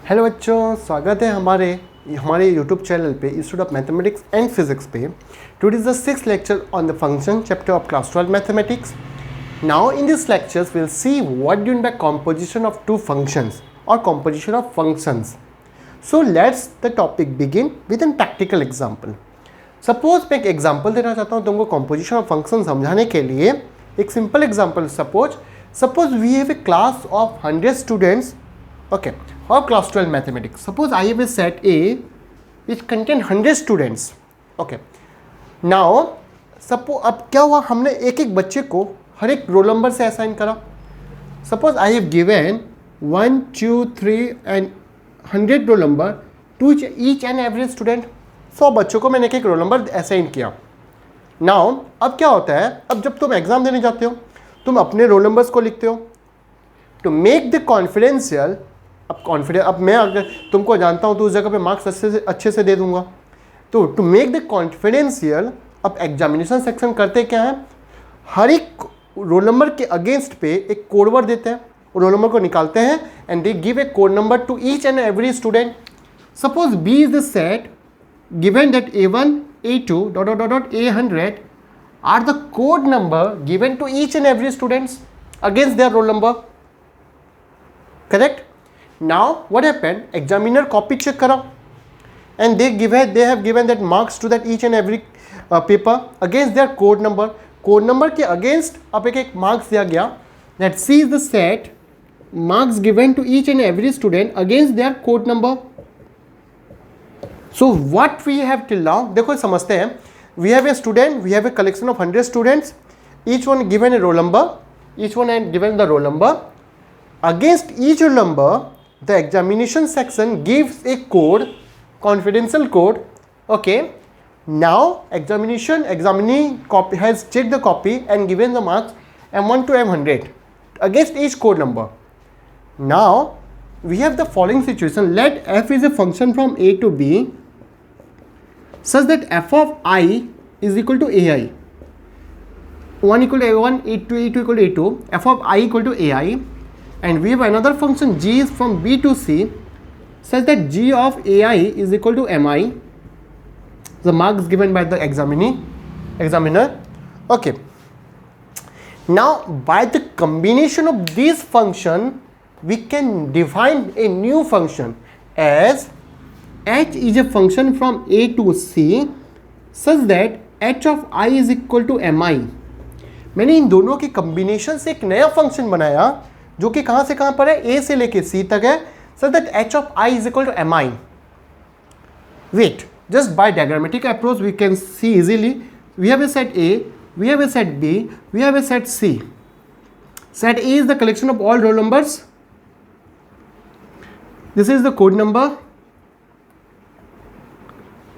Hello बच्चों, स्वागत है हमारे यूट्यूब चैनल पे institute of mathematics and physics पे। Today is the 6th lecture on the function chapter of class 12 mathematics. Now in this lectures will see what do mean by composition of two functions और composition of functions. So let's the topic begin with an practical example. सपोज मैं एक example देना चाहता हूँ तुमको composition of function समझाने के लिए। एक simple example, suppose we have a class of 100 students, okay, or class 12 mathematics. Suppose I have a set A which contain 100 students. Okay, now suppose अब क्या हुआ, हमने एक एक बच्चे को हर एक रोल नंबर से असाइन करा। Suppose I have given 1, 2, 3 and 100 roll number two each and every student. 100 बच्चों को मैंने एक एक रोल नंबर असाइन किया। Now अब क्या होता है, अब जब तुम एग्जाम देने जाते हो तुम अपने रोल नंबर्स को लिखते हो टू मेक द कॉन्फिडेंशियल। अब मैं अगर तुमको जानता हूँ तो उस जगह पे मार्क्स अच्छे से दे दूंगा। तो टू मेक द कॉन्फिडेंशियल, अब एग्जामिनेशन सेक्शन करते क्या है, हर एक रोल नंबर के अगेंस्ट पे एक कोड वर्ड देते हैं, रोल नंबर को निकालते हैं and they give a code number to each and every student. Suppose B is the set given that A1, A2 A100 are the code number given to each and every students against their roll number. Correct? Now what happened? Examiner copy check करा and they have given that marks to that each and every paper against their code number. Code number के against अब एक marks दिया गया that C is the set marks given to each and every student against their code number. So what we have till now, देखो समझते हैं। We have a student, we have a collection of 100 students, each one given a roll number, each one had given the roll number. Against each roll number the examination section gives a code, confidential code. Okay, now examining copy has checked the copy and given the marks M1 to M100 against each code number. Now we have the following situation. Let f is a function from a to b such that f of I is equal to ai, 1 equal to a1, a2 equal to a2, f of I equal to ai. And we have another function g is from b to c such that g of ai is equal to mi, the marks given by the examiner. Okay, now by the combination of these function we can define a new function as h is a function from a to c such that h of I is equal to mi. मैंने इन दोनों के combination से एक नया function बनाया जो कि कहां से कहां पर है, a से लेके c तक है, so that h of I is equal to mi. Wait, just by diagrammatic approach we can see easily. We have a set A, we have a set B, we have a set C. Set A is the collection of all roll numbers. This is the code number.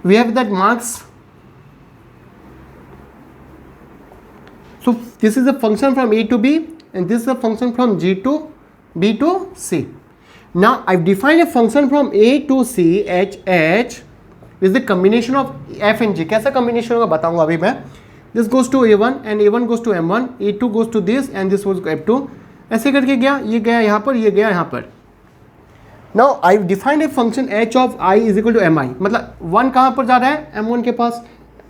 We have that marks. So this is the function from A to B and this is a function from G to B to C. Now I've defined a function from A to C, h is the combination of f and g. कैसा combination होगा बताऊंगा अभी मैं। This goes to A1 and A1 goes to M1, A2 goes to this and this goes to F2, ऐसे करके गया, ये गया यहाँ पर, ये गया यहाँ पर। Now I've defined a function h of I is equal to mi, मतलब 1 कहाँ पर जा रहा है, M1 के पास,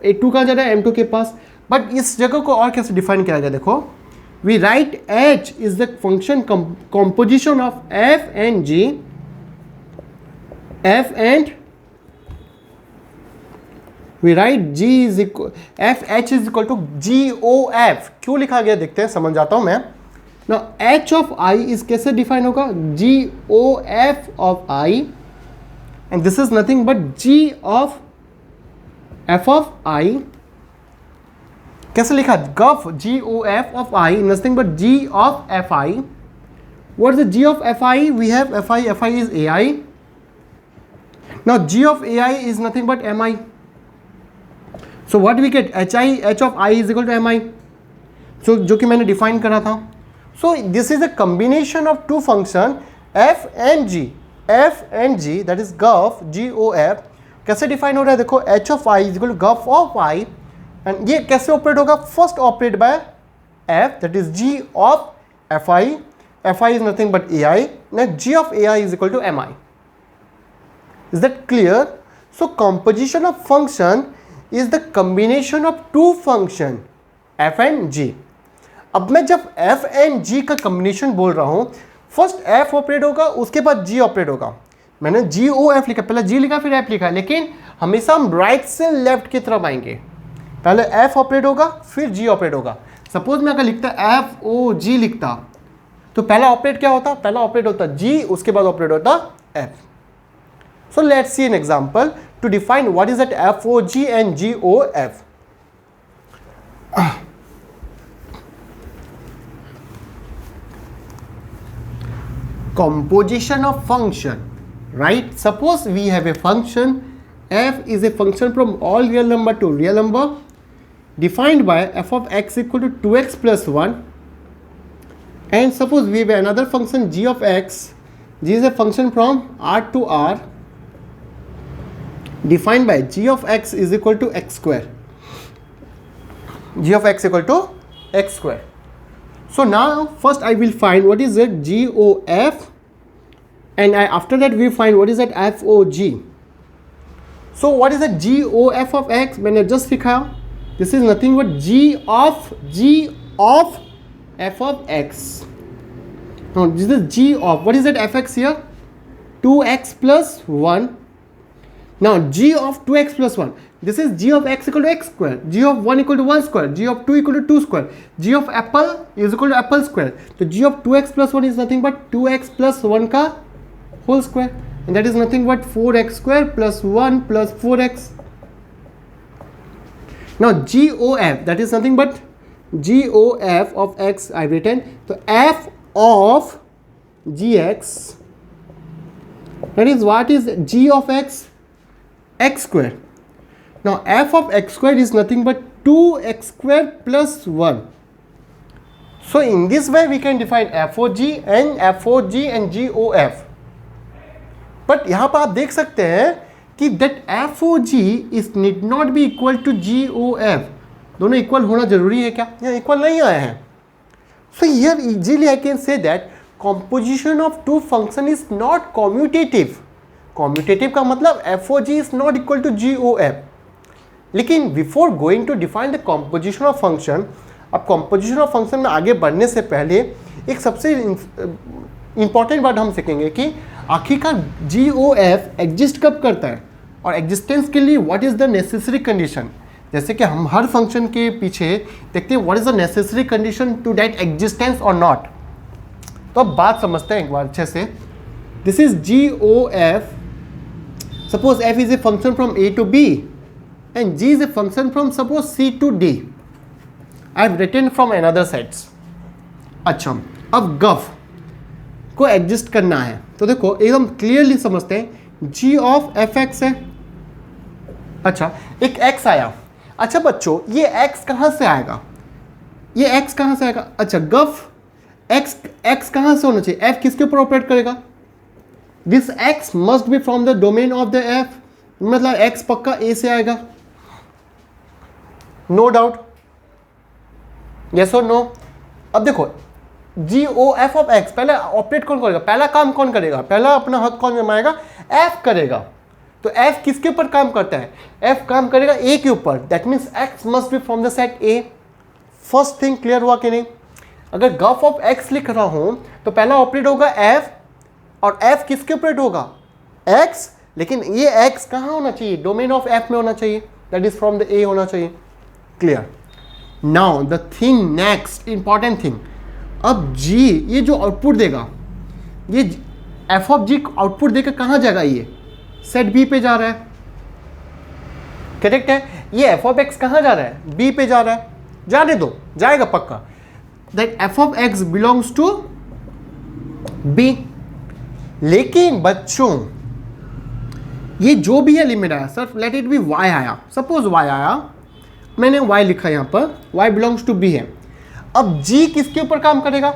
A2 कहाँ जा रहा है, M2 के पास। बट इस जगह को और कैसे डिफाइन किया गया, देखो we write h is the function composition of f and g, we write g is equal f h is equal to g o f। क्यों लिखा गया देखते हैं, समझ जाता हूं मैं। now h of I is कैसे डिफाइन होगा, g o f of I and this is nothing but g of f of I। कैसे लिखा, gf g o f of I, nothing but g of fi. What is the g of fi? We have fi is ai. Now g of ai is nothing but mi. So what we get, h of I is equal to mi. So जो कि मैंने define करा था। So this is a combination of two function f and g, that is gf g o f। कैसे define हो रहा है, देखो h of I is equal to gf of I and ये कैसे ऑपरेट होगा, first operate by f, that is g of fi is nothing but ai, now g of ai is equal to mi. Is that clear? So composition of function is the combination of two function f and g. अब मैं जब f and g का combination बोल रहा हूँ, first f operate होगा, उसके बाद g ऑपरेट होगा. मैंने g o f लिखा, पहले g लिखा फिर f लिखा, लेकिन हमेशा हम राइट से लेफ्ट की तरफ आएंगे. पहले f ऑपरेट होगा फिर g ऑपरेट होगा. सपोज मैं अगर लिखता f o g लिखता तो पहला ऑपरेट क्या होता? पहला ऑपरेट होता g, उसके बाद ऑपरेट होता f. So let's see an example to define what is that FOG and GOF. Composition of function, right? Suppose we have a function f is a function from all real number to real number defined by f of x equal to 2x plus 1, and suppose we have another function g of x. G is a function from R to R defined by g of x is equal to x square. G of x equal to x square. So now first I will find what is that GOF, and after that we find what is that FOG. So what is that GOF of x? मैंने just लिखा, this is nothing but g of f of x. Now this is g of, what is that fx here? 2x plus 1. Now g of 2x plus 1, this is g of x equal to x square, g of 1 equal to 1 square, g of 2 equal to 2 square, g of apple is equal to apple square. So g of 2x plus 1 is nothing but 2x plus 1 ka whole square, and that is nothing but 4x square plus 1 plus 4x. Now GOF, that is nothing but GOF of x I have written. So f of gx, that is what is g of x? X square. Now f of x square is nothing but 2x square plus 1. So in this way we can define FOG and GOF. But यहाँ पर आप देख सकते हैं कि that FOG is need not be equal to GOF. दोनों equal होना जरूरी है क्या? यहाँ इक्वल नहीं आए हैं. So here easily I can say that composition of two function is not commutative. Commutative का मतलब FOG is not equal to GOF. लेकिन before going to define the composition of function, अब कॉम्पोजिशन ऑफ फंक्शन में आगे बढ़ने से पहले एक सबसे इंपॉर्टेंट बात हम सीखेंगे कि आखिरकार GOF एग्जिस्ट कब करता है और एग्जिस्टेंस के लिए what is the necessary condition. जैसे कि हम हर फंक्शन के पीछे देखते हैं what is the necessary condition to that existence और नॉट. तो अब बात समझते हैं एक बार अच्छे से. This is GOF. Suppose f is a function from a to b and g is a function from suppose c to d. I have written from another sets. अच्छा, अब गफ को एडजस्ट करना है तो देखो एकदम क्लियरली समझते हैं. g of fx है. अच्छा, एक x आया. अच्छा बच्चों, ये x कहाँ से आएगा? ये x कहाँ से आएगा? अच्छा गफ x कहाँ से होना चाहिए? f किसके ऊपर ऑपरेट करेगा? This x must be from the domain of the f. मतलब x पक्का a से आएगा. No doubt. Yes or no? अब देखो GOF of x पहले ऑपरेट कौन करेगा? पहला काम कौन करेगा? पहला अपना हक कौन जमाएगा? f करेगा. तो f किसके ऊपर काम करता है? f काम करेगा a के ऊपर. That means x must be from the set a. First thing clear हुआ कि नहीं? अगर गफ ऑफ x लिख रहा हूं तो पहला ऑपरेट होगा f, और f किसके ऑपरेट होगा? x. लेकिन ये x कहाँ होना चाहिए? डोमेन ऑफ f में होना चाहिए. That is from the a होना चाहिए. Clear. Now the thing next important thing, अब g ये जो आउटपुट देगा, ये f ऑफ g आउटपुट देकर कहाँ जाएगा? ये सेट b पे जा रहा है. करेक्ट है. ये f ऑफ x कहाँ जा रहा है? b पे जा रहा है. जाने दो, जाएगा पक्का. That f of x belongs to b. लेकिन बच्चों ये जो भी एलिमेंट आया, sir let it be y आया, सपोज y आया, मैंने y लिखा यहाँ पर, y बिलोंग्स टू b है. अब g किसके ऊपर काम करेगा?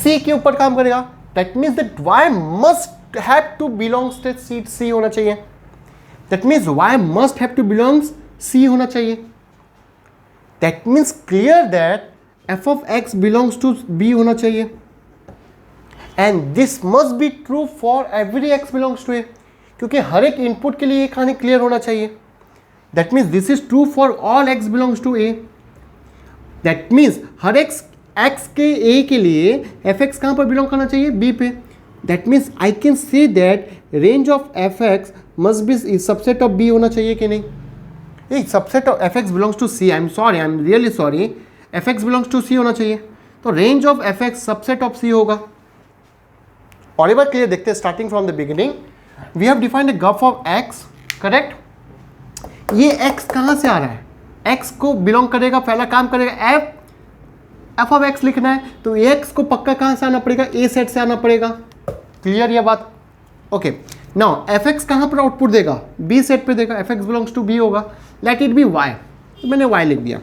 c के ऊपर काम करेगा. That means that y must have to belongs to c होना चाहिए. That means y must have to belongs c होना चाहिए. That means clear that f of x belongs to b होना चाहिए. And this must be true for every x belongs to a. क्योंकि हर एक input के लिए ये कहानी क्लियर होना चाहिए. That means this is true for all x belongs to A. That means हर एक्स के ए के लिए एफ एक्स कहाँ पर बिलोंग करना चाहिए? बी पे. That means I can say that range of f x must be subset of B होना चाहिए कि नहीं? एक subset of f x belongs to C. I am really sorry, f x belongs to C होना चाहिए. तो range of f x subset of C होगा. और एक बार क्लियर देखते हैं starting from the beginning. We have defined the graph of x, correct. ये एक्स कहाँ से आ रहा है? एक्स को बिलोंग करेगा, पहला काम करेगा एफ ऑफ एक्स लिखना है, तो एक्स को पक्का कहाँ से आना पड़ेगा? ए सेट से आना पड़ेगा. क्लियर ये बात? ओके. नाउ एफ एक्स कहाँ पर आउटपुट देगा? बी सेट पे देगा. F x belongs to B होगा. Let it be y. तो मैंने वाई लिख दिया.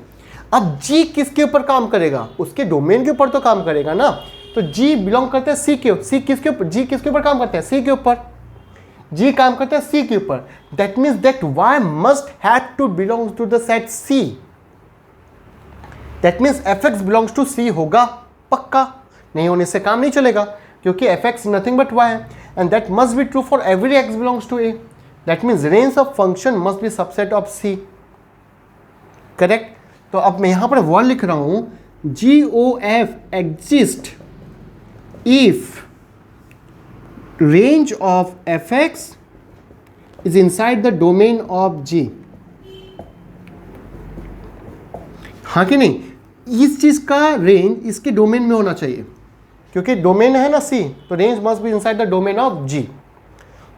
अब जी किसके ऊपर काम करेगा? उसके डोमेन के ऊपर तो काम करेगा ना. तो जी बिलोंग करते हैं सी के. सी किसके ऊपर? जी किसके ऊपर काम करते हैं? सी के ऊपर. जी काम करते हैं सी के ऊपर. That means that y must have to belong to the set C. That means f x belongs to C होगा पक्का. नहीं होने से काम नहीं चलेगा, क्योंकि f x nothing but y है. And that must be true for every x belongs to A. That means range of function must be subset of C. Correct. तो अब मैं यहां पर वर्ड लिख रहा हूं, जी ओ f exist if range of f x is inside the domain of g. हाँ कि नहीं? इस चीज का रेंज इसके डोमेन में होना चाहिए, क्योंकि डोमेन है ना सी, तो range must be inside the domain of g.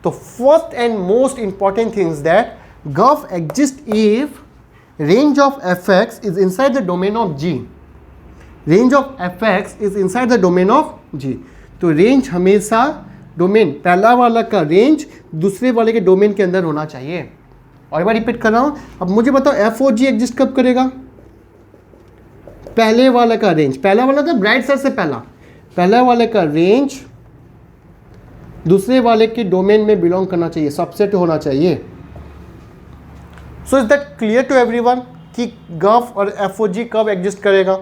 तो first and most important thing is that GOF exists if range of fx is inside the domain of g. Range of fx is inside the domain of g. तो range हमेशा domain, पहला वाला का range दूसरे वाले के domain के अंदर होना चाहिए. और एक बार रिपीट कर रहा हूं. अब मुझे बताओ एफ ओ जी एग्जिस्ट कब करेगा? पहले वाले का रेंज, पहला वाला था ब्राइट साइड से पहला वाले का रेंज दूसरे वाले के डोमेन में बिलोंग करना चाहिए, सबसेट होना चाहिए. So is that clear to everyone कि GOF और FOG कब एग्जिस्ट करेगा?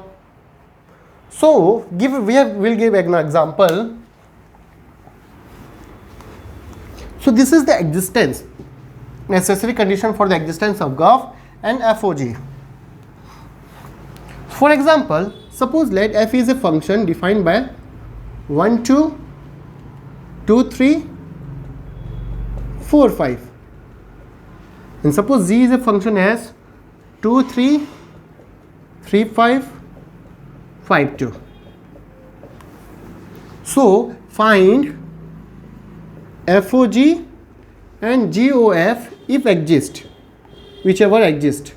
सो we'll give an example. So this is the existence, necessary condition for the existence of GOF and FOG. For example, suppose let f is a function defined by 1 2 2 3 4 5, and suppose z is a function as 2 3 3 5 5 2. So find FOG and GOF if exist, whichever exist.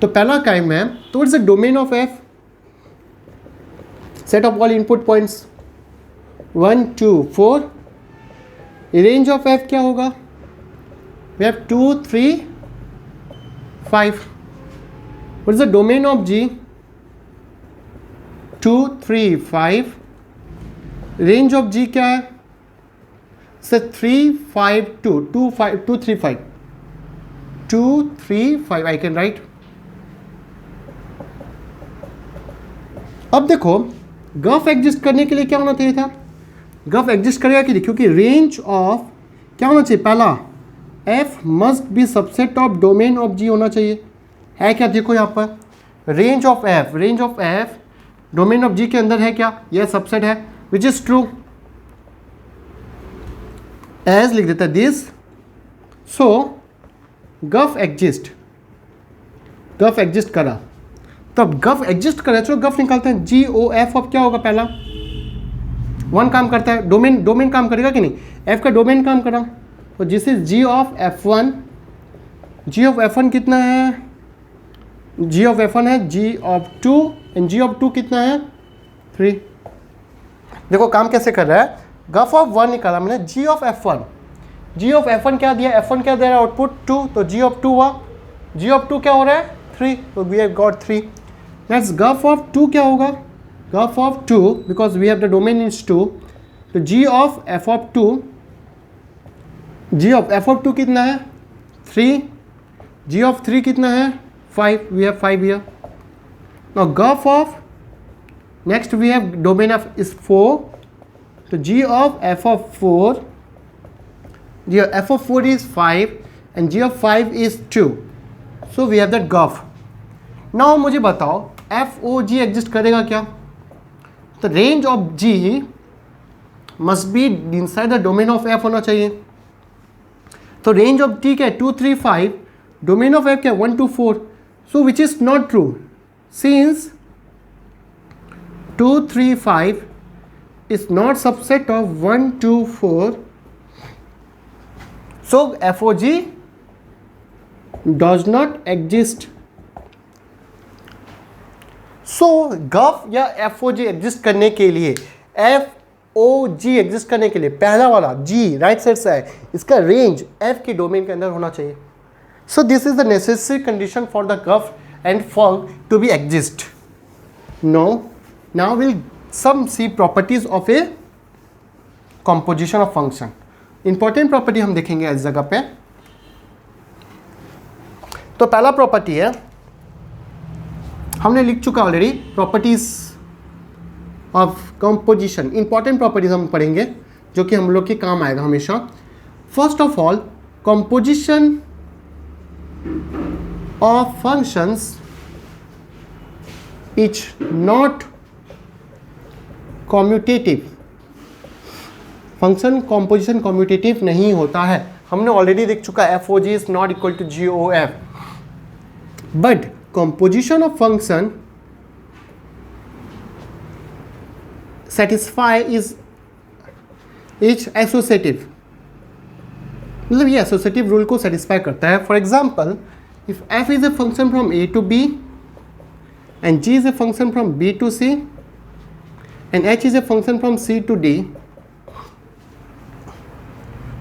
तो पहला काम है, towards the domain of f, set of all input points 1 2 4. range of f क्या होगा? We have 2 3 5. what is the domain of g? 2 3 5. range of g क्या है? से 3 5 2 2 5 2 3 5 2 3 5. I can write. अब देखो GOF एग्जिस्ट करने के लिए क्या होना चाहिए था? GOF एग्जिस्ट करेगा कि नहीं? क्योंकि रेंज ऑफ क्या होना चाहिए? पहला f must be subset of domain of g होना चाहिए. है क्या? देखो यहाँ पर range of f domain of g के अंदर है क्या? यह सबसेट है, विच इज ट्रू. एज लिख देता है दिस. सो GOF एग्जिस्ट करा. तब GOF एग्जिस्ट करा, चलो GOF निकालते हैं. GOF अब क्या होगा? पहला 1 काम करता है, डोमेन काम करेगा कि नहीं? f का डोमेन काम करा, तो जिस is g of f1. g of f1 कितना है? g ऑफ f1 है g of 2, and g of 2 कितना है? 3. देखो काम कैसे कर रहा है. GOF ऑफ 1 निकाला मैंने, g of f1. g of f1 क्या दिया? f1 क्या दे रहा है? आउटपुट 2, तो g ऑफ 2 हुआ. g ऑफ 2 क्या हो रहा है? 3, तो we have got 3. Next GOF of 2 क्या होगा? GOF of 2, because we have the domain is 2, तो g of f of 2. g of f of 2 कितना है? 3. g ऑफ 3 कितना है? 5. We have 5 here. Now GOF of, next we have domain of is 4, तो g of f of 4 Here f of 4 is 5 and g of 5 is 2. So we have that GOF. Now मुझे बताओ FOG exist करेगा क्या? तो range of G must be inside the domain of F होना चाहिए. तो range of T क्या है? 2, 3, 5. डोमेन ऑफ F क्या है? 1, 2, 4. So which is not true since 2, 3, 5 is not subset of 1, 2, 4. So FOG does not exist. So GOF या FOG exist करने के लिए, FOG एग्जिस्ट करने के लिए पहला वाला G राइट साइड से है, इसका रेंज F के डोमेन के अंदर होना चाहिए. So this is the necessary condition for the GOF and FOG to be exist. Now we'll some see properties of a composition of function. Important property हम देखेंगे इस जगह पे. तो पहला प्रॉपर्टी है, हमने लिख चुका already, properties of composition. Important properties हम पढ़ेंगे जो कि हम लोग के काम आएगा हमेशा. First of all, composition of functions is not commutative. Function composition commutative नहीं होता है, हमने ऑलरेडी देख चुका है. FOG is not equal to GOF. But composition of function satisfy is associative. मतलब ये associative rule को satisfy करता है. For example, if f is a function from a to b and g is a function from b to c and h is a function from c to d,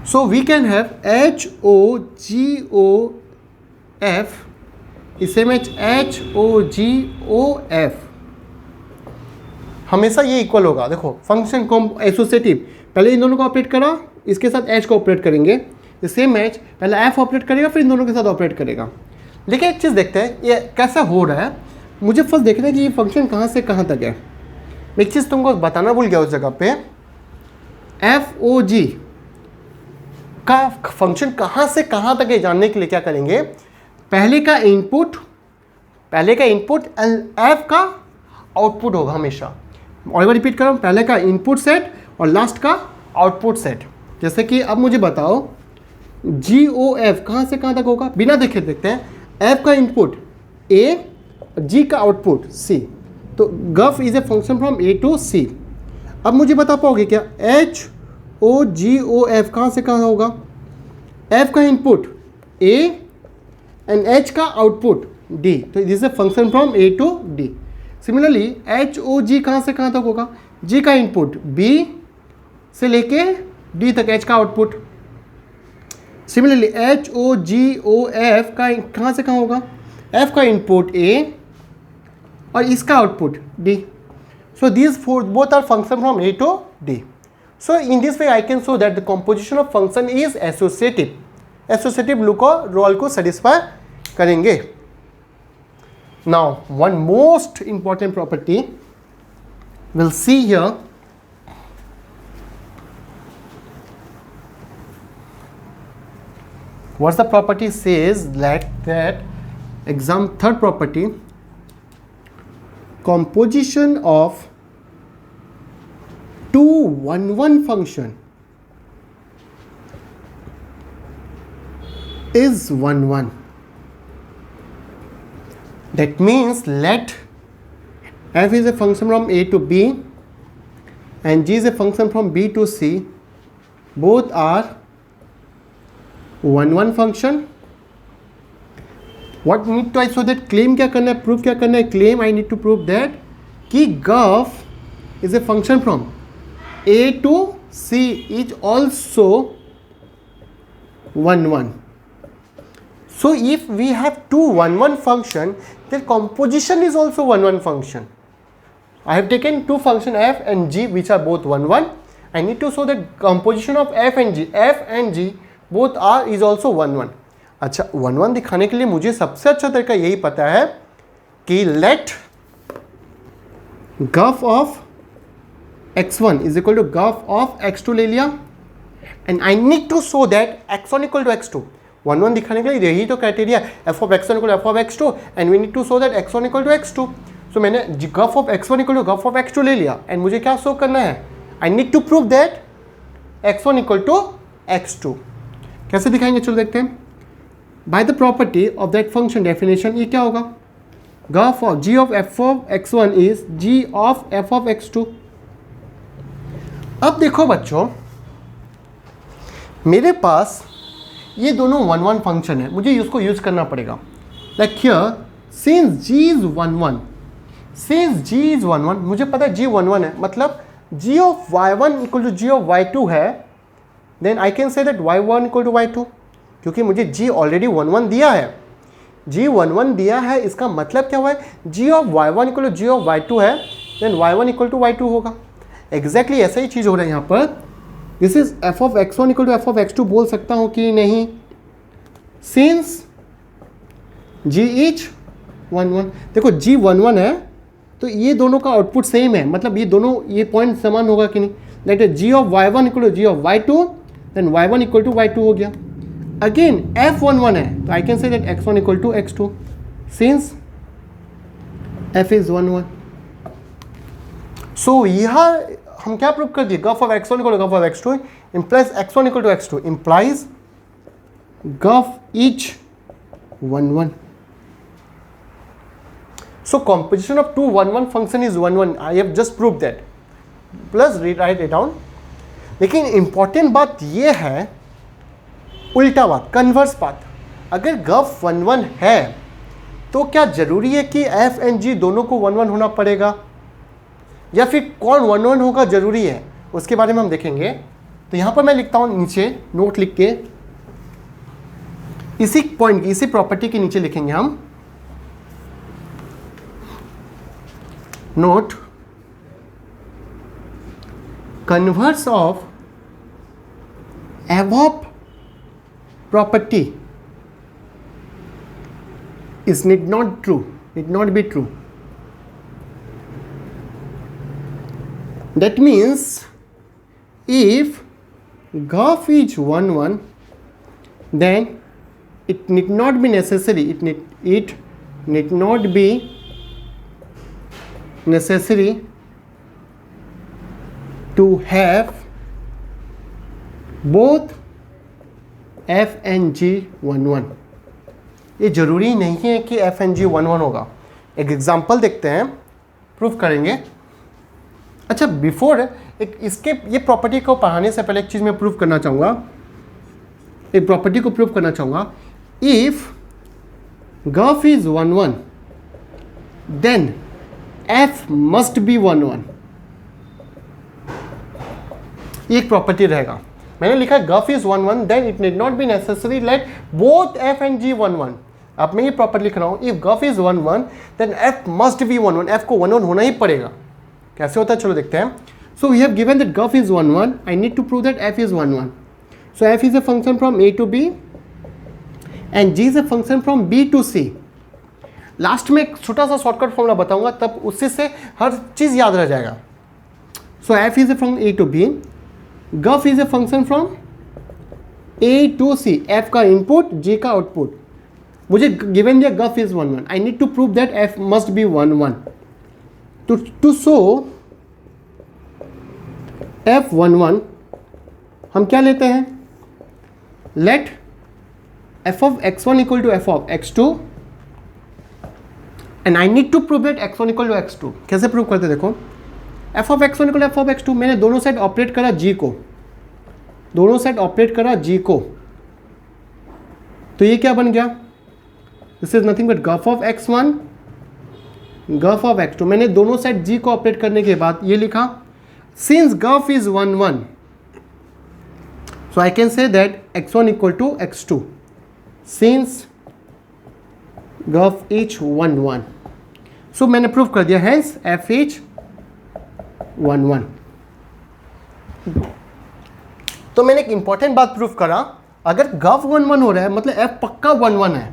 so we can have h o g o f इसे में HOGOF हमेशा ये equal होगा. देखो function को associative, पहले इन दोनों को ऑपरेट करा, इसके साथ H को ऑपरेट करेंगे. सेम H पहले F ऑपरेट करेगा, फिर इन दोनों के साथ ऑपरेट करेगा. लेकिन एक चीज़ देखते हैं ये कैसा हो रहा है. मुझे फर्स्ट देखना है कि ये फंक्शन कहाँ से कहाँ तक है. एक चीज़ तुमको बताना भूल गया उस जगह पे, FOG का फंक्शन कहाँ से कहाँ तक है जानने के लिए क्या करेंगे, पहले का इनपुट F का आउटपुट होगा हमेशा. और एक बार रिपीट कर रहा हूँ, पहले का इनपुट सेट और लास्ट का आउटपुट सेट. जैसे कि अब मुझे बताओ GOF कहाँ से कहाँ तक होगा, बिना देखे देखते हैं. F का इनपुट A, G का आउटपुट C. तो GOF is a function from A to C. अब मुझे बता पाओगे क्या HOGOF कहाँ से कहाँ होगा? F का इनपुट A and H का आउटपुट D. तो this is a function from A to D. Similarly HOG कहाँ से कहाँ तक होगा? G का इनपुट B से लेके D तक, H का आउटपुट. सिमिलरली HOGOF का कहाँ से कहाँ होगा? F का इनपुट A और इसका output D. So these both are function from A to D. So in this way I can show that the composition of function is associative. Associative rule को satisfy करेंगे. Now one most important property will see here. What's the property says that exam third property, composition of two 1-1 function is 1-1. That means let f is a function from a to b and g is a function from b to c. Both are 1-1 function. What need to I show that claim क्या करना है, proof क्या करना है? Claim I need to prove that कि GOF is a function from a to c is also 1-1. So if we have two 1-1 function, their composition is also 1-1 function. I have taken two function f and g which are both 1-1. I need to show that composition of f and g both are is also 1-1. अच्छा 1-1 दिखाने के लिए मुझे सबसे अच्छा तरीका यही पता है कि let GOF of x1 is equal to GOF of x2 ले लिया and I need to show that x1 equal to x2. 1 1 दिखाने के लिए यही तो criteria, f of x1 equal to f of x2 and we need to show that x1 equal to x2. So मैंने गफ of x1 equal to गफ of x2 ले लिया एंड मुझे क्या शो करना है, I need to prove that x1 equal to x2. कैसे दिखाएंगे, चलो देखते हैं. By the property of that function definition, ये क्या होगा, गफ of g of f of x1 is g of f of x2. अब देखो बच्चों, मेरे पास ये दोनों 1 1 फंक्शन है, मुझे इसको यूज करना पड़ेगा. Like here since g is 1 1, since g is 1 1, मुझे पता है g 1 1 है, मतलब g of y1 equal to g of y2 है, then I can say that y1 equal to y2, क्योंकि मुझे g ऑलरेडी 1 1 दिया है. g 1 1 दिया है, इसका मतलब क्या हुआ है, g of y1 equal to g of y2 है, then y1 equal to y2 होगा. एग्जैक्टली ऐसा ही चीज़ हो रहा है यहाँ पर. This is f of x1 equal to f of x2 बोल सकता हूँ कि नहीं, सिंस g इज 1 1. देखो g 1 1 है तो ये दोनों का आउटपुट सेम है, मतलब ये दोनों, ये पॉइंट समान होगा कि नहीं. Let g of y1 equal to g of y2, then y1 equal to y2 हो गया. अगेन f 1 1 है तो I can say that x1 equal to x2 since f is 1 1. So यहाँ हम क्या प्रूव कर दिए, गफ ऑफ x1 इक्वल टू गफ of x2 implies x1 equal to x2 implies गफ each 1 1. So composition of two 1 1 function is 1 1. I have just proved that. Plus rewrite it down. लेकिन important बात ये है, उल्टा बात, कन्वर्स बात. अगर गफ 1 1 है तो क्या जरूरी है कि f एंड g दोनों को 1 1 होना पड़ेगा, या फिर कौन 1 1 होगा जरूरी है, उसके बारे में हम देखेंगे. तो यहाँ पर मैं लिखता हूँ नीचे नोट लिख के, इसी पॉइंट, इसी प्रॉपर्टी के नीचे लिखेंगे हम note, converse of above property is need not true, need not be true. That means if gaf is 1 1, then it need not be necessary, it need not be necessary to have both f and g 1 1. ये जरूरी नहीं है कि f and g 1 1 होगा. एक example देखते हैं, proof करेंगे. अच्छा, बिफोर एक इसके ये प्रॉपर्टी को पढ़ाने से पहले एक चीज़ मैं प्रूफ करना चाहूँगा, एक प्रॉपर्टी को प्रूफ करना चाहूँगा. इफ गफ is 1 1, then f must be 1 1. ये एक प्रॉपर्टी रहेगा. मैंने लिखा है गफ is 1 1, then it need not be necessary let both f and g 1 1. अब मैं ये प्रॉपर्टी लिख रहा हूँ, इफ गफ is 1 1, then f must be 1 1. f को 1 1 होना ही पड़ेगा. कैसे होता है चलो देखते हैं. So we have given that g o f is 1 1, I need to prove that f is 1 1. So f is a function from a to b and g is a function from b to c. Last में एक छोटा सा shortcut formula बताऊंगा, तब उससे से हर चीज़ याद रह जाएगा. So f is a from a to b, गफ is a function from a to c. f का इनपुट, g का आउटपुट. मुझे गिवन दिया गफ is 1 1, I need to prove that f must be 1 1. To show f 1 1 हम क्या लेते हैं, let f of x1 equal to f of x2 and I need to prove that x1 equal to x2. कैसे prove करते देखो, f of x1 equal to f of x2, मैंने दोनों side operate करा g को, दोनों side operate करा g को, तो ये क्या बन गया, दिस इज नथिंग बट गफ ऑफ x1 गफ ऑफ x2. मैंने दोनों साइड g को ऑपरेट करने के बाद ये लिखा, सिंस गफ is 1 1, so I can say that x1 equal to x2 since गफ इज 1 1. सो मैंने प्रूव कर दिया, हेंस f इज 1 1. तो मैंने एक इंपॉर्टेंट बात प्रूव करा, अगर गफ 1 1 हो रहा है मतलब f पक्का 1 1 है.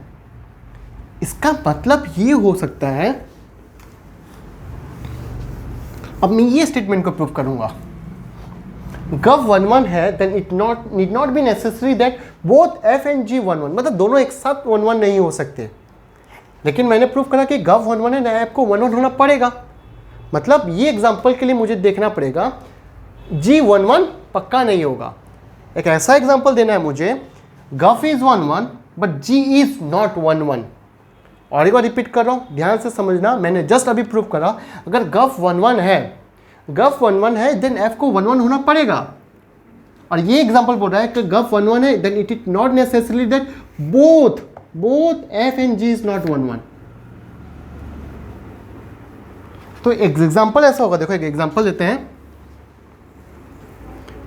इसका मतलब ये हो सकता है, अब मैं ये स्टेटमेंट को प्रूव करूंगा, गव 1 1 है, then it need not be necessary that both F and g 1 1, मतलब दोनों एक साथ 1 1 नहीं हो सकते। लेकिन मैंने प्रूव करा कि गव 1 1 है ना, एफ को 1 1 होना पड़ेगा। मतलब ये एग्जाम्पल के लिए मुझे देखना पड़ेगा जी 1 1 पक्का नहीं होगा। एक ऐसा एग्जाम्पल देना है मुझे, गफ is 1 1 but G is not 1 1। और एक बार रिपीट कर रहा हूँ, ध्यान से समझना, मैंने जस्ट अभी प्रूव करा अगर गफ 1 1 है, गफ 1 1 है, देन एफ को 1 1 होना पड़ेगा। और ये एग्जांपल बोल रहा है कि गफ 1 1 है, then it is not necessary that both F and G is not 1 1। तो एग्जांपल ऐसा होगा, देखो एक एग्जांपल देते हैं।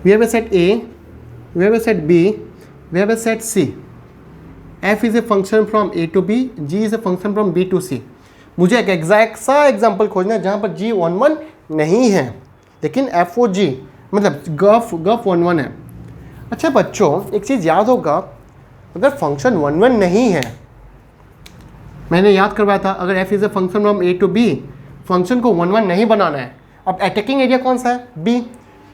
We have a set A, we have a set B, we have a set C. f is a function from a to b, g is a function from b to c। मुझे एक exact सा example खोजना है जहाँ पर g 1 1 नहीं है लेकिन f o g मतलब गफ 1 1 है। अच्छा बच्चों, एक चीज़ याद होगा, अगर फंक्शन 1 1 नहीं है, मैंने याद करवाया था अगर f is a function from a to b, function को 1 1 नहीं बनाना है। अब अटैकिंग एरिया कौन सा है? b।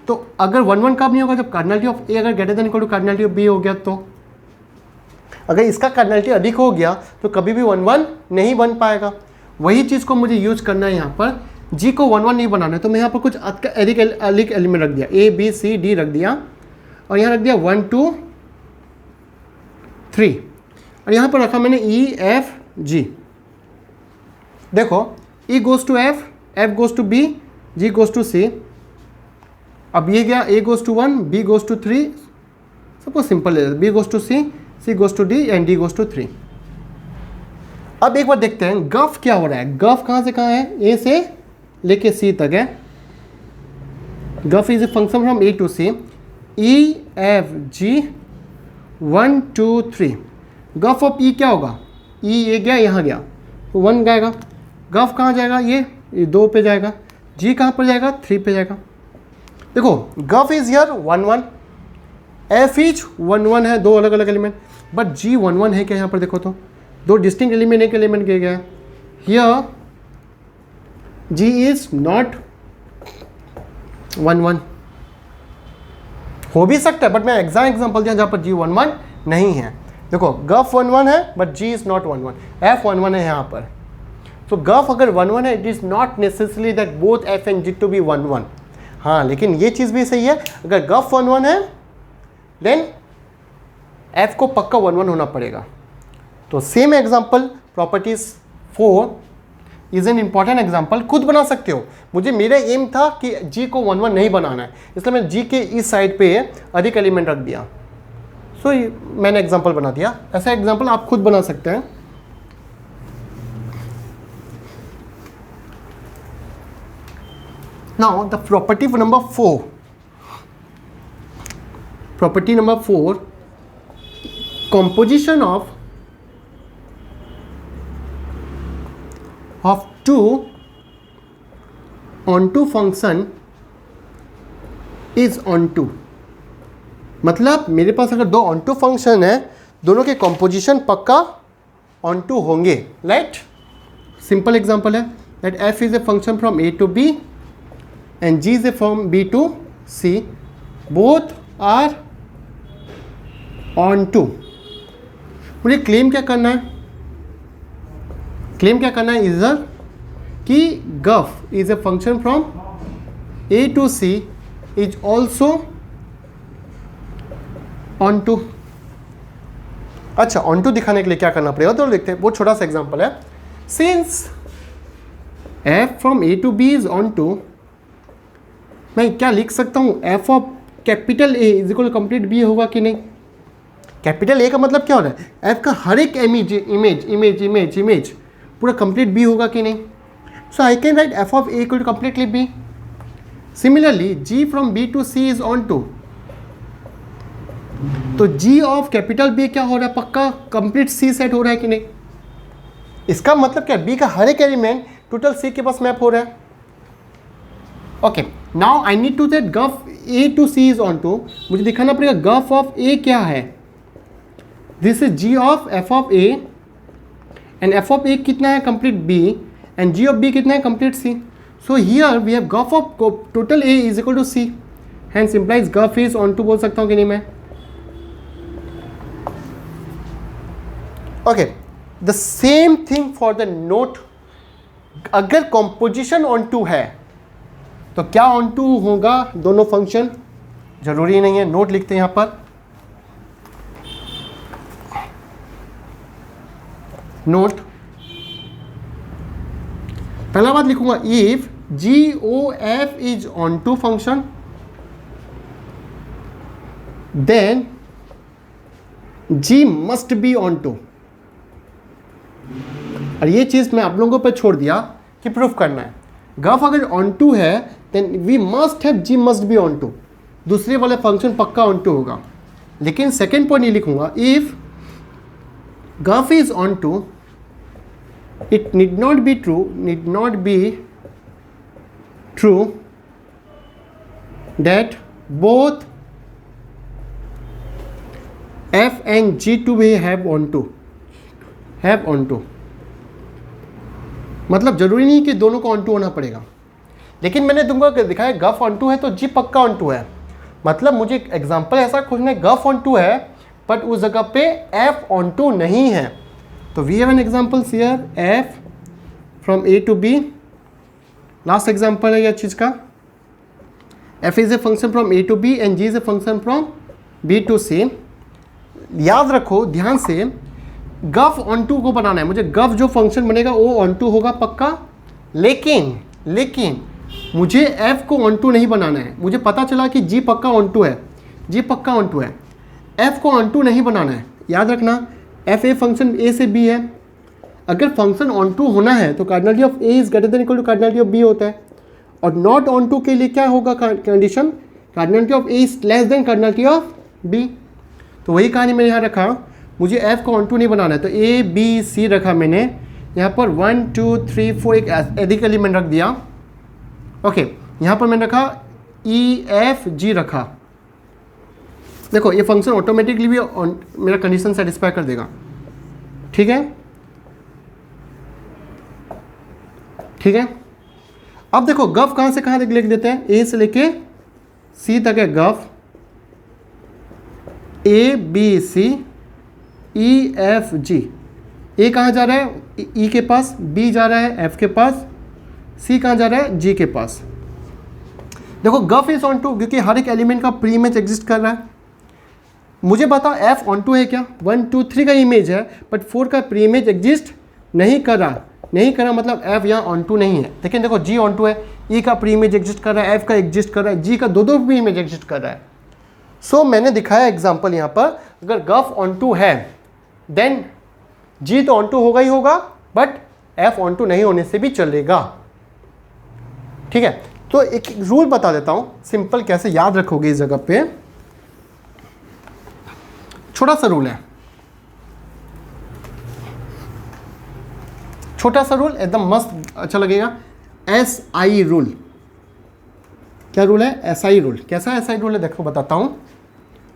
तो अगर 1 1 कब नहीं होगा? जब कार्डिनलिटी ऑफ a अगर greater than equal to cardinality of b हो गया। तो अगर इसका कार्डिनलिटी अधिक हो गया तो कभी भी 1 1 नहीं बन पाएगा। वही चीज़ को मुझे यूज करना है यहाँ पर, g को 1 1 नहीं बनाना है तो मैं यहाँ पर कुछ अधिक एलिमेंट रख दिया, a b c d रख दिया, और यहाँ रख दिया 1 2 3, और यहाँ पर रखा मैंने e f g। देखो e goes to f, f goes to b, g goes to c। अब ये गया a goes to 1, b goes to 3, सबको सिंपल है, b goes to c, c goes to d and d goes to 3। अब एक बार देखते हैं गफ क्या हो रहा है। गफ कहाँ से कहाँ है? a से लेके c तक है। गफ is a function from a to c, e f g 1 2 3। गफ ऑफ e क्या होगा? e ये गया, यहाँ गया तो 1 जाएगा। गफ कहाँ जाएगा? ये 2 पे जाएगा। g कहाँ पर जाएगा? 3 पे जाएगा। देखो गफ इज हियर 1 1, एफ इज 1 1 है, दो अलग अलग एलिमेंट, बट जी 1 1 है क्या? यहाँ पर देखो तो दो डिस्टिंक्ट एलिमेंट, एक एलिमेंट के गया है। Here G is not 1 1। हो भी सकता है बट मैं एग्जाम्पल दिया जहाँ पर जी 1 1 नहीं है। देखो गफ 1 1 है but G is not 1 1, F 1 1 है यहाँ पर। तो गफ अगर 1 1 है, it is not necessary that both F and G to be 1 1। हाँ, लेकिन ये चीज़ भी सही है, अगर गफ 1 1 है देन f को पक्का 1 1 होना पड़ेगा। तो same example, properties 4 is an important example, खुद बना सकते हो। मुझे मेरा एम था कि g को 1 1 नहीं बनाना है, इसलिए मैंने g के इस साइड पे अधिक एलिमेंट रख दिया। सो मैंने एग्जाम्पल बना दिया। ऐसा एग्जाम्पल आप खुद बना सकते हैं। Now the property number 4, property number 4, composition of two onto function is onto। मतलब मेरे पास अगर दो onto फंक्शन है, दोनों के composition पक्का onto होंगे। राइट, सिंपल एग्जांपल है that f is a function from a to b and g is a from b to c, both are on to. मुझे क्लेम क्या करना है? क्लेम क्या करना है इधर कि गफ is a function from A to C is also onto. अच्छा, ऑन टू दिखाने के लिए क्या करना पड़ेगा तो देखते हैं। बहुत छोटा सा एग्जांपल है। Since F from A to B is on to, मैं क्या लिख सकता हूँ? F of capital A is equal complete B होगा कि नहीं? कैपिटल ए का मतलब क्या हो रहा है? एफ का हर एक इमेज पूरा कंप्लीट बी होगा कि नहीं? So I can write f of A equal to completely B. Similarly g from B to C is on टू, तो जी ऑफ कैपिटल बी क्या हो रहा है? पक्का कंप्लीट सी सेट हो रहा है कि नहीं? इसका मतलब क्या? बी का हर एक एलिमेंट टोटल सी के पास मैप हो रहा है। Okay, now I need to set g o f A to C is on to. मुझे दिखाना पड़ेगा गफ ऑफ ए क्या है। This is g of f of A, and f of A कितना है? Complete B, and g of B कितना है? Complete C. So here we have g o f of total A is equal to C. Hence implies g o f is on टू बोल सकता हूँ कि नहीं मैं? Okay, the same thing for the note. अगर कॉम्पोजिशन ऑन टू है तो क्या ऑन टू होगा दोनों फंक्शन? जरूरी नहीं है. नोट लिखते हैं यहां पर. नोट पहला बात लिखूंगा, if GOF is on to function then G must be onto. और ये चीज मैं आप लोगों पर छोड़ दिया कि प्रूफ करना है. गफ अगर ऑन टू है then we must have G must be onto. दूसरे वाले फंक्शन पक्का ऑन टू होगा. लेकिन सेकेंड पॉइंट ये लिखूंगा, इफ गफ is on to it need not be true that both F and G to be have on to. मतलब जरूरी नहीं कि दोनों को ऑन टू होना पड़ेगा. लेकिन मैंने तुमको दिखाया गफ ऑन टू है तो G पक्का ऑन टू है. मतलब मुझे एग्जांपल ऐसा खोजना है, गफ ऑन टू है बट उस जगह पे F ऑन टू नहीं है. तो we have an examples here, F from A to B. Last example है यह चीज का. F is a function from A to B and G is a function from B to C. याद रखो ध्यान से, गफ ऑन टू को बनाना है मुझे. गफ जो फंक्शन बनेगा वो ऑन टू होगा पक्का. लेकिन मुझे F को ऑन टू नहीं बनाना है. मुझे पता चला कि G पक्का ऑन टू है, G पक्का ऑन टू है, F को ऑन टू नहीं बनाना है. याद रखना, एफ ए फंक्शन ए से बी है. अगर फंक्शन ऑन टू होना है तो cardinality of A is greater than equal to cardinality of B होता है. और नॉट ऑन टू के लिए क्या होगा condition? Cardinality of A is less than cardinality of B. तो वही कहानी मैंने यहाँ रखा, मुझे एफ को ऑन टू नहीं बनाना है. तो ए बी सी रखा मैंने यहाँ पर 1 2 3 4 एक एडिक एलिमेंट रख दिया. ओके, यहाँ पर मैंने रखा ई एफ जी रखा. देखो ये फंक्शन ऑटोमेटिकली भी मेरा कंडीशन सेटिस्फाई कर देगा. ठीक है. अब देखो गफ कहां से कहां तक लिख देते हैं, ए से लेके सी तक है गफ. A B C E F G. ए कहाँ जा रहा है? ई के पास. बी जा रहा है एफ के पास. सी कहाँ जा रहा है? जी के पास. देखो गफ इज ऑन टू क्योंकि हर एक एलिमेंट का प्री इमेज एग्जिस्ट कर रहा है. मुझे बताओ एफ ऑन टू है क्या? 1 2 3 का इमेज है बट 4 का प्री इमेज एग्जिस्ट नहीं कर रहा मतलब एफ यहाँ ऑन टू नहीं है. लेकिन देखो जी ऑन टू है, ई का प्री इमेज एग्जिस्ट कर रहा है, एफ का एग्जिस्ट कर रहा है, जी का दो प्री इमेज एग्जिस्ट कर रहा है. सो मैंने दिखाया एग्जाम्पल यहाँ पर, अगर गफ ऑन टू है देन जी तो ऑन टू होगा ही होगा बट एफ ऑन टू नहीं होने से भी चलेगा. ठीक है. तो एक रूल बता देता हूँ सिंपल, कैसे याद रखोगे इस जगह पे. छोटा सा रूल है, छोटा सा रूल एकदम मस्त अच्छा लगेगा. SI rule. क्या रूल है? SI rule. कैसा SI रूल है देखो बताता हूं.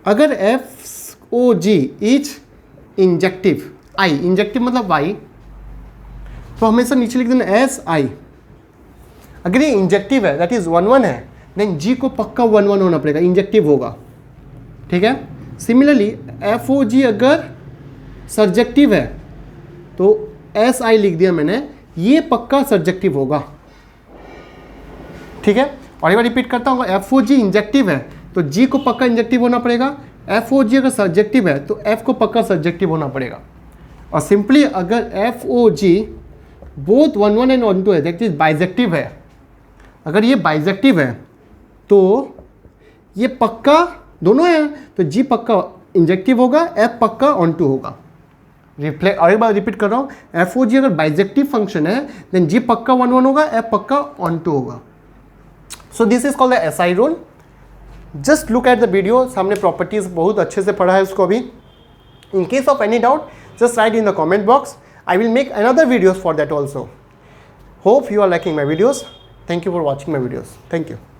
अगर FOG is injective, I injective मतलब Y, तो हमेशा नीचे लिख देना SI. अगर ये इंजेक्टिव है दैट इज 1 1 है देन G को पक्का 1 1 होना पड़ेगा, इंजेक्टिव होगा. ठीक है. सिमिलरली FOG अगर सर्जेक्टिव है तो SI लिख दिया मैंने, ये पक्का सर्जेक्टिव होगा. ठीक है. और एक बार रिपीट करता हूँ, FOG इंजेक्टिव है तो G को पक्का इंजेक्टिव होना पड़ेगा. FOG अगर सर्जेक्टिव है तो F को पक्का सर्जेक्टिव होना पड़ेगा. और सिंपली अगर FOG बोथ 1 1 एंड 1 2 है दैट इज बाइजेक्टिव है. अगर ये बाइजेक्टिव है तो ये पक्का दोनों है तो G पक्का इंजेक्टिव होगा, F पक्का ऑन टू होगा. रिफ्लेक्ट और एक बार रिपीट कर रहा हूँ, FOG अगर बाइजेक्टिव फंक्शन है देन G पक्का 1 1 होगा, F पक्का ऑन टू होगा. So this is called the SI rule. Just look at the video, सामने प्रॉपर्टीज बहुत अच्छे से पढ़ा है उसको अभी. In case of any doubt just write in the comment box. I will make another videos for that also. Hope you are liking my videos. Thank you for watching my videos. Thank you.